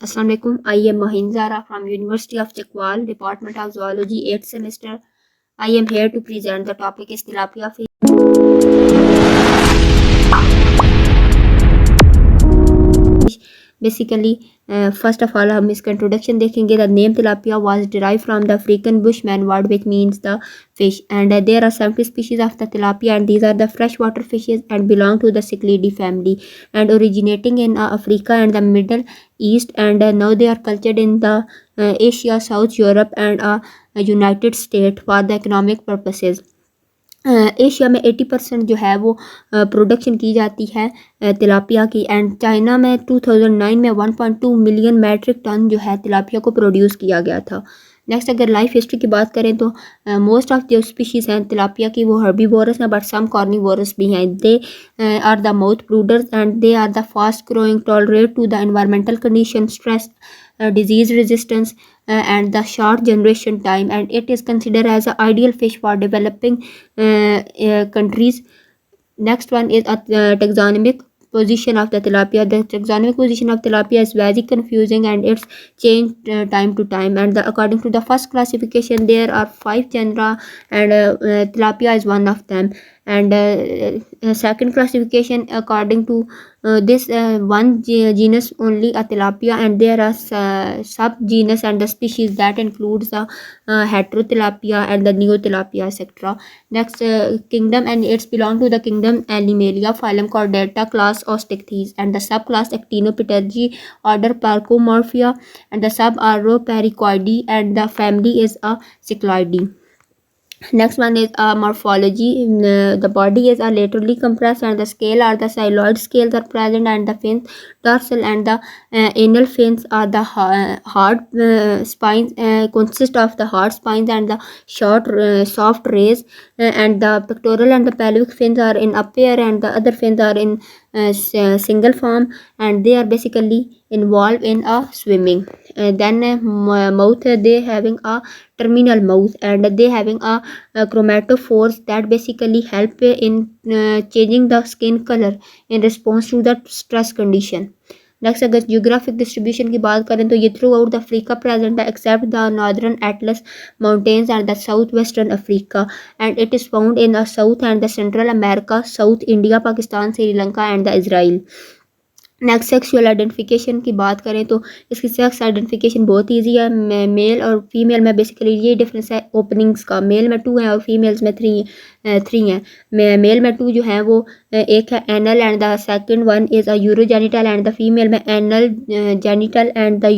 Assalamu alaikum. I am Mahin Zara from University of Chakwal, Department of Zoology, 8th semester. I am here to present the topic is tilapia fish. Basically, first of all हम इसका introduction देखेंगे. The name tilapia was derived from the African bushman word which means the fish, and there are 70 species of the tilapia, and these are the freshwater fishes and belong to the Cichlidae family, and originating in Africa and the Middle East, and now they are cultured in the Asia, South Europe, and United States for the economic purposes. Asia में 80% जो है वो production की जाती है tilapia की, and China में 2009 में 1.2 मिलियन मैट्रिक टन जो है तिलापिया को प्रोड्यूस किया गया था. नेक्स्ट अगर लाइफ हिस्ट्री की बात करें तो मोस्ट ऑफ जो स्पीशीज़ हैं तिलापिया की वो हर्बीवोरस हैं, बट सम कार्निवोरस भी हैं. They are the mouth brooders and they are the fast growing, tolerate to the environmental condition, stress, disease resistance, and the short generation time, and it is considered as an ideal fish for developing countries. Next one is a taxonomic position of the tilapia. The taxonomic position of tilapia is very confusing and it's changed time to time, and according to the first classification there are 5 genera, and tilapia is one of them, and second classification according to this one genus only a tilapia, and there are subgenus and the species that includes the heterotilapia and the neotilapia etc. Next kingdom, and it's belong to the kingdom Animalia, phylum Chordata, class Osteichthyes, and the subclass Actinopterygii, order Parcomorphia, and the sub-Aropericoideae, and the family is a Cichlidae. Next one is morphology. The body is laterally compressed, and the scale or the xyloid scales are present, and the fins, dorsal and the anal fins are the hard spines, consist of the hard spines and the short soft rays, and the pectoral and the pelvic fins are in a pair, and the other fins are in single form, and they are basically involved in swimming. Then mouth, they having a terminal mouth, and they having a chromatophores that basically help in changing the skin color in response to the stress condition. Next अगर geographic distribution की बात करें तो ये throughout the Africa present except the northern Atlas mountains and the south western Africa, and it is found in the south and the central America, south India, Pakistan, Sri Lanka and the Israel. Next sexual identification की बात करें तो इसकी sex identification बहुत easy है. Male और female में basically ये डिफरेंस है ओपनिंग्स का. मेल में 2 हैं और फीमेल्स में 3 हैं. मेल में 2 जो हैं वो एक है anal and the second one is a urogenital, and the female में anal, genital and the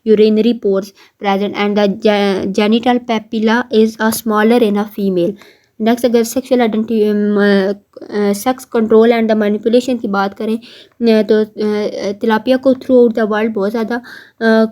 urinary pores present, and the genital papilla is a smaller in a female. Next अगर sexual sex control and the manipulation की बात करें तो tilapia को through out the world बहुत ज़्यादा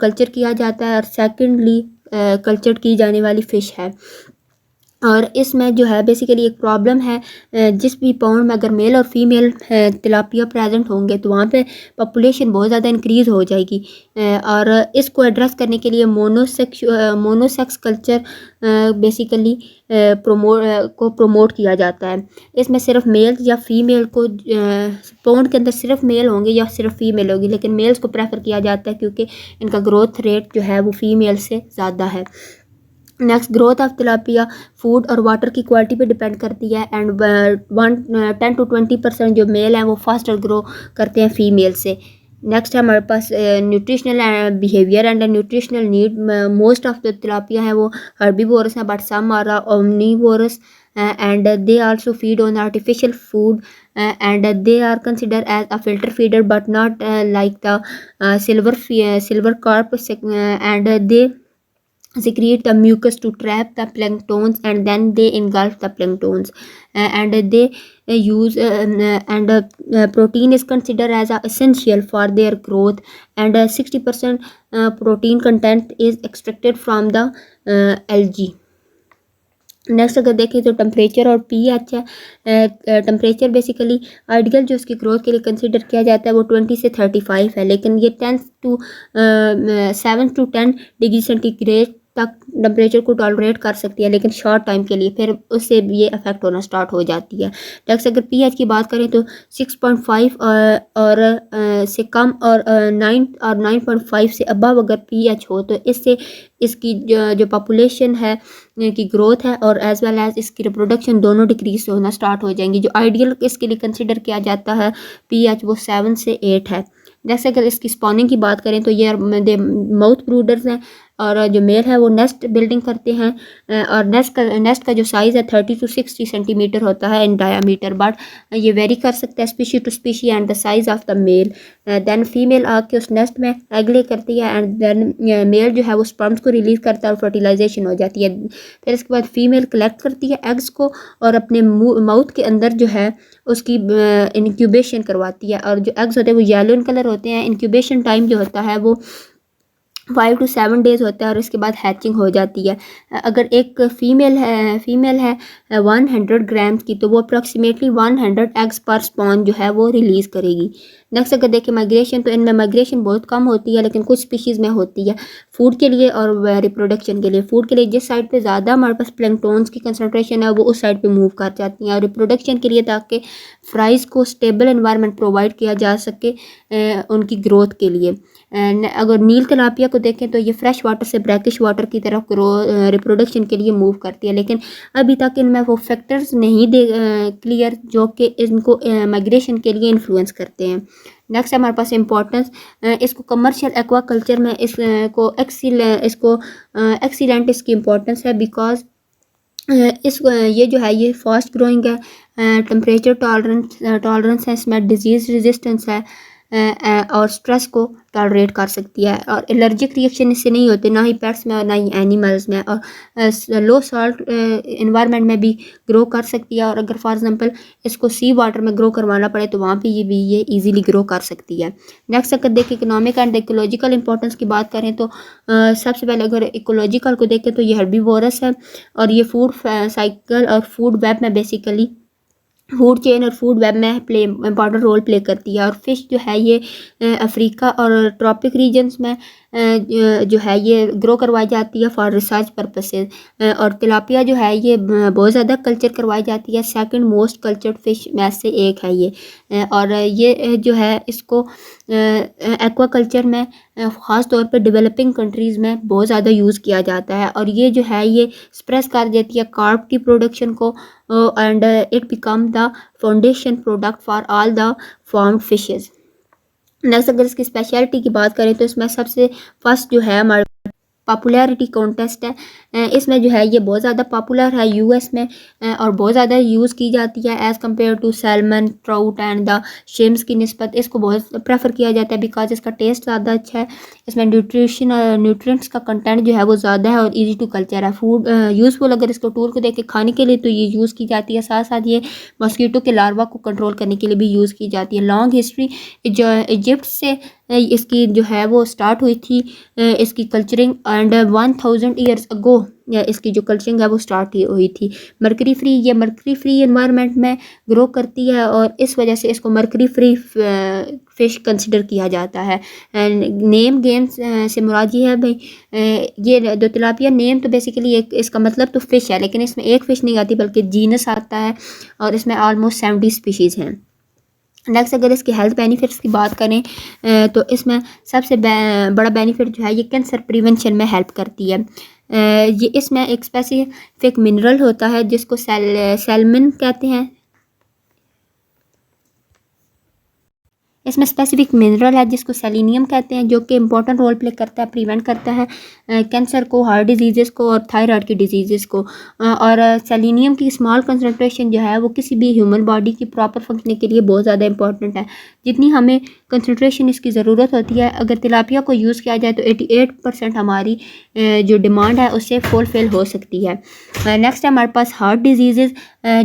culture किया जाता है, और सेकेंडली कल्चर की जाने वाली फ़िश है. और इसमें जो है बेसिकली एक प्रॉब्लम है, जिस भी पाउंड में अगर मेल और फीमेल तिलापिया प्रेजेंट होंगे तो वहाँ पे पॉपुलेशन बहुत ज़्यादा इंक्रीज़ हो जाएगी, और इसको एड्रेस करने के लिए मोनोसेक्स कल्चर बेसिकली प्रमोट किया जाता है. इसमें सिर्फ मेल या फीमेल को पाउंड के अंदर सिर्फ मेल होंगे या सिर्फ फीमेल होगी, लेकिन मेल्स को प्रेफर किया जाता है क्योंकि इनका ग्रोथ रेट जो है वो फीमेल से ज़्यादा है. Next growth of tilapia food और वाटर की क्वालिटी पे डिपेंड करती है, एंड 10 to 20% जो मेल हैं वो फास्टर ग्रो करते हैं फीमेल से. नेक्स्ट है हमारे पास nutritional behaviour and nutritional need. Most of the tilapia है वो हर्बीवोरस हैं, but some are omnivorous, and they also feed on artificial food, and they are considered as a filter feeder, but not like the silver carp, and they secrete the mucus to trap the planktons, and then they engulf the planktons, and they use and protein is considered as essential for their growth, and 60% protein content is extracted from the algae. Next अगर देखें तो temperature और pH है. Temperature basically ideal जो उसकी growth के लिए consider किया जाता है वो 20 से 35 है, लेकिन ये 7 to 10 डिग्री सेंटीग्रेड तक टेम्परेचर को टॉलरेट कर सकती है, लेकिन शॉर्ट टाइम के लिए, फिर उससे ये अफेक्ट होना स्टार्ट हो जाती है। नेक्स्ट अगर पीएच की बात करें तो 6.5 और से कम और 9 और 9.5 से अबव अगर पीएच हो तो इससे इसकी जो पॉपुलेशन है की ग्रोथ है और एज वेल एज इसकी रिप्रोडक्शन दोनों डिक्रीज होना स्टार्ट हो जाएंगी। जो आइडियल इसके लिए कंसिडर किया जाता है पीएच वो 7 से 8 है। जैसे अगर इसकी स्पॉनिंग की बात करें तो ये माउथ ब्रूडर्स हैं और जो मेल है वो नेस्ट बिल्डिंग करते हैं और नेस्ट का जो साइज़ है 30 to 60 सेंटीमीटर होता है इन डायामीटर, बट ये वेरी कर सकता है species to species and the size of the male. Then female आके उस नेस्ट में एग ले करती है एंड देन मेल जो है वो स्पर्म्स को रिलीज़ करता है और फर्टिलाइजेशन हो जाती है। फिर इसके बाद फीमेल कलेक्ट करती है एग्स को और अपने माउथ के अंदर जो है उसकी इंक्यूबेशन करवाती है और जो एग्स होते हैं वो येलो इन कलर होते हैं। इंक्यूबेशन टाइम जो होता है वो 5 to 7 डेज़ होता है और इसके बाद हैचिंग हो जाती है। अगर एक फ़ीमेल है 100 ग्राम की तो वो अप्रॉक्सीमेटली 100 एग्स पर स्पॉन जो है वो रिलीज़ करेगी। नेक्स्ट अगर देखें माइग्रेशन तो इनमें माइग्रेशन बहुत कम होती है लेकिन कुछ स्पीशीज़ में होती है फूड के लिए और रिप्रोडक्शन के लिए। फूड के लिए जिस साइड पे ज़्यादा हमारे पास प्लैंक्टन्स की कंसनट्रेशन है वो उस साइड पे मूव कर जाती हैं और रिप्रोडक्शन के लिए ताकि फ्राइज़ को स्टेबल एनवायरनमेंट प्रोवाइड किया जा सके उनकी ग्रोथ के लिए। अगर नील तिलापिया को देखें तो ये फ्रेश वाटर से ब्रैकिश वाटर की तरफ रिप्रोडक्शन के लिए मूव करती है, लेकिन अभी तक इनमें वो फैक्टर्स नहीं दे क्लियर जो कि इनको माइग्रेशन के लिए इन्फ्लुएंस करते हैं। नेक्स्ट हमारे पास इम्पोर्टेंस इसको कमर्शियल एक्वाकल्चर में इसको एक्सीलेंट इसकी इम्पोर्टेंस है बिकॉज ये जो है ये फास्ट ग्रोइंग है, टेम्परेचर टॉलरेंस है, इसमें डिजीज़ रेजिस्टेंस है और स्ट्रेस को टॉलरेट कर सकती है और एलर्जिक रिएक्शन इससे नहीं होते ना ही पेट्स में और ना ही एनिमल्स में और लो सॉल्ट इन्वायरमेंट में भी ग्रो कर सकती है और अगर फॉर एग्जांपल इसको सी वाटर में ग्रो करवाना पड़े तो वहाँ पे ये इजीली ग्रो कर सकती है। नेक्स्ट अगर देखें इकोनॉमिक एंड इकोलॉजिकल इंपॉर्टेंस की बात करें तो सबसे पहले अगर इकोलॉजिकल को देखें तो ये हर्बीवोरस है और ये फूड साइकिल और फूड वेब में बेसिकली फूड चेन और फूड वेब में इम्पॉर्टेंट रोल प्ले करती है और फिश जो है ये अफ्रीका और ट्रॉपिक रीजन्स में जो है ये ग्रो करवाई जाती है फॉर रिसर्च पर्पसेस और तिलापिया जो है ये बहुत ज़्यादा कल्चर करवाई जाती है, सेकंड मोस्ट कल्चर्ड फिश में से एक है ये और ये जो है इसको एक्वाकल्चर में ख़ास तौर पर डेवलपिंग कंट्रीज़ में बहुत ज़्यादा यूज़ किया जाता है और ये जो है ये स्प्रेस कर देती है कार्ब की प्रोडक्शन को and it become the foundation product for all the farmed fishes. Next अगर इसकी स्पेशलिटी की बात करें तो इसमें सबसे फर्स्ट जो है हमारे पॉपुलैरिटी कॉन्टेस्ट है, इसमें जो है ये बहुत ज़्यादा पॉपुलर है यूएस में और बहुत ज़्यादा यूज़ की जाती है as compare to salmon trout and the shrimps की निस्बत इसको बहुत प्रेफर किया जाता है बिकॉज इसका टेस्ट ज़्यादा अच्छा है, इसमें न्यूट्रिएंट्स का कंटेंट जो है वो ज़्यादा है और इजी टू कल्चर है। फूड यूज़फुल अगर इसको टूल को देख के खाने के लिए तो ये यूज़ की जाती है, साथ साथ ये मॉस्किटो के लार्वा को कंट्रोल करने के लिए भी यूज़ की जाती है। लॉन्ग हिस्ट्री जो इजिप्ट से इसकी जो है वो स्टार्ट हुई थी इसकी कल्चरिंग एंड 1000 ईयर्स अगो इसकी जो कल्चरिंग है वो स्टार्ट हुई थी। मरकरी फ्री एनवायरनमेंट में ग्रो करती है और इस वजह से इसको मरकरी फ्री फ़िश कंसिडर किया जाता है। नेम गेम्स से मुराद ये है भाई ये जो तिलापिया नेम तो बेसिकली एक इसका मतलब तो फ़िश है लेकिन इसमें एक फ़िश नहीं आती बल्कि जीनस आता है और इसमें ऑलमोस्ट 70 स्पीशीज़ हैं। नेक्स्ट अगर इसके हेल्थ बेनिफिट्स की बात करें तो इसमें सबसे बड़ा बेनिफिट जो है ये कैंसर प्रिवेंशन में हेल्प करती है। ये इसमें एक स्पेसिफिक मिनरल होता है जिसको सेलमिन कहते हैं, इसमें स्पेसिफिक मिनरल है जिसको सेलेनियम कहते हैं जो कि इंपॉर्टेंट रोल प्ले करता है, प्रिवेंट करता है कैंसर को, हार्ट डिजीज़ को और थायराइड की डिजीज़ को और सेलेनियम की स्मॉल कंसनट्रेशन जो है वो किसी भी ह्यूमन बॉडी की प्रॉपर फंक्शनिंग के लिए बहुत ज़्यादा इंपॉर्टेंट है। जितनी हमें कंसनट्रेशन इसकी ज़रूरत होती है अगर तिलापिया को यूज़ किया जाए तो 88% हमारी जो डिमांड है उससे फुलफिल हो सकती है। नेक्स्ट है हमारे पास हार्ट डिजीज़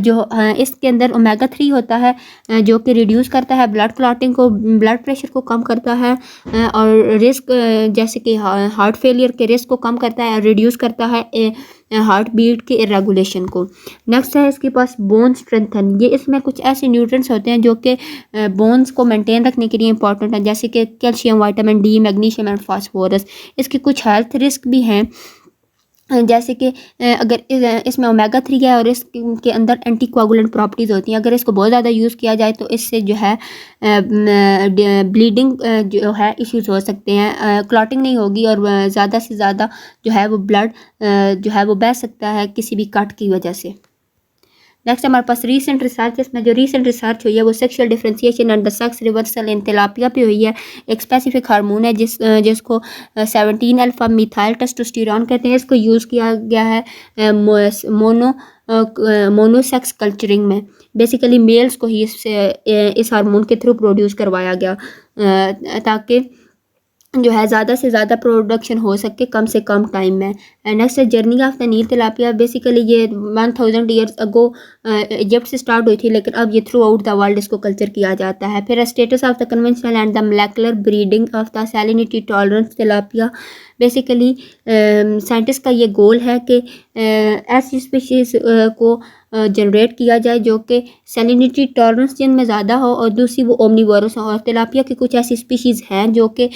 जो इसके अंदर ओमेगा 3 होता है जो कि रिड्यूस करता है ब्लड क्लॉटिंग को, ब्लड प्रेशर को कम करता है और रिस्क जैसे कि हार्ट फेलियर के रिस्क को कम करता है और रिड्यूस करता है हार्ट बीट के इरेगुलेशन को। नेक्स्ट है इसके पास बोन स्ट्रेंथन, ये इसमें कुछ ऐसे न्यूट्रिएंट्स होते हैं जो कि बोन्स को मेंटेन रखने के लिए इंपॉर्टेंट है जैसे कि calcium, vitamin D, magnesium and phosphorus. इसके कुछ हेल्थ रिस्क भी हैं जैसे कि अगर इसमें ओमेगा 3 है और इसके अंदर एंटी कोआगुलेंट प्रॉपर्टीज़ होती हैं। अगर इसको बहुत ज़्यादा यूज़ किया जाए तो इससे जो है ब्लीडिंग जो है इश्यूज़ हो सकते हैं, क्लॉटिंग नहीं होगी और ज़्यादा से ज़्यादा जो है वो ब्लड जो है वो बह सकता है किसी भी कट की वजह से। नेक्स्ट हमारे पास रीसेंट रिसर्च, इसमें जो रीसेंट रिसर्च हुई है वो sexual differentiation and the sex reversal in tilapia पे हुई है। एक स्पेसिफिक हार्मोन है जिसको 17 अल्फा मिथाइल टेस्टोस्टेरोन कहते हैं। इसको यूज़ किया गया है मोनोसेक्स कल्चरिंग में। बेसिकली मेल्स को ही इस हार्मोन के थ्रू प्रोड्यूस करवाया गया ताकि जो है ज़्यादा से ज़्यादा प्रोडक्शन हो सके कम से कम टाइम में। नेक्स्ट है journey of the Nile tilapia. Basically ये 1000 ईयर्स अगो इजिप्ट से स्टार्ट हुई थी, लेकिन अब ये थ्रू आउट द वर्ल्ड इसको कल्चर किया जाता है। फिर status of the conventional and the molecular breeding of the salinity tolerance tilapia. Basically scientist का ये गोल है कि ऐसी स्पीशीज़ को जनरेट किया जाए जो कि सैलिनिटी टॉलरेंस जिनमें ज़्यादा हो और दूसरी वो ओमनीवोरस हो। और तिलापिया की कुछ ऐसी स्पीशीज़ हैं जो कि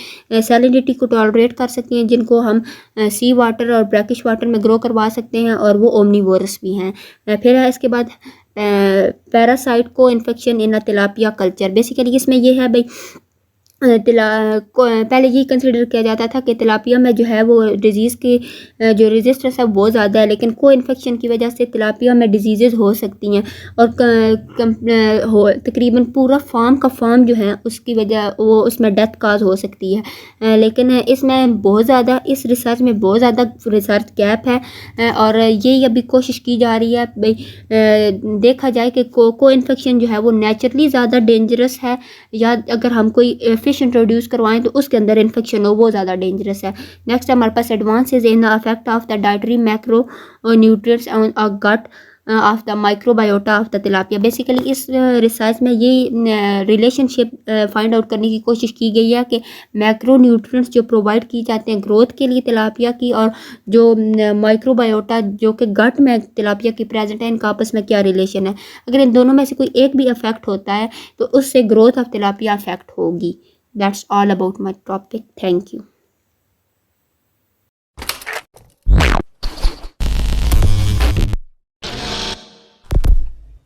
सैलिनिटी को टॉलरेट कर सकती हैं, जिनको हम सी वाटर और ब्रैकिश वाटर में ग्रो करवा सकते हैं और वो ओमनीवोरस भी हैं। फिर है इसके बाद पैरासाइट को infection in tilapia culture. Basically इसमें ये है भाई पहले ये कंसिडर किया जाता था कि तिलापिया में जो है वो डिजीज़ की जो रेजिस्टेंस है बहुत ज़्यादा है, लेकिन को इन्फेक्शन की वजह से तिलापिया में डिजीज़ हो सकती हैं और तकरीबन पूरा फार्म का फार्म जो है उसकी वजह वो उसमें डेथ काज हो सकती है। लेकिन इसमें बहुत ज़्यादा इस रिसर्च में बहुत ज़्यादा रिसर्च गैप है और यही अभी कोशिश की जा रही है भाई देखा जाए कि को इन्फेक्शन जो है वो नेचुरली ज़्यादा डेंजरस है या अगर हम कोई फिश इंट्रोड्यूस करवाएं तो उसके अंदर इन्फेक्शन हो वो ज़्यादा डेंजरस है। नेक्स्ट हमारे पास advances in the affect of the dietary macronutrients on a gut of the microbiota of the tilapia. Basically इस रिसर्च में ये रिलेशनशिप फाइंड आउट करने की कोशिश की गई है कि मैक्रो न्यूट्रिएंट्स जो प्रोवाइड की जाते हैं ग्रोथ के लिए तिलापिया की और जो माइक्रोबायोटा जो कि गट में तिलापिया की प्रेजेंट है, इनका आपस में क्या रिलेशन है। अगर इन दोनों में से कोई एक भी अफेक्ट होता है तो उससे ग्रोथ ऑफ तिलापिया अफेक्ट होगी। That's all about my topic. Thank you.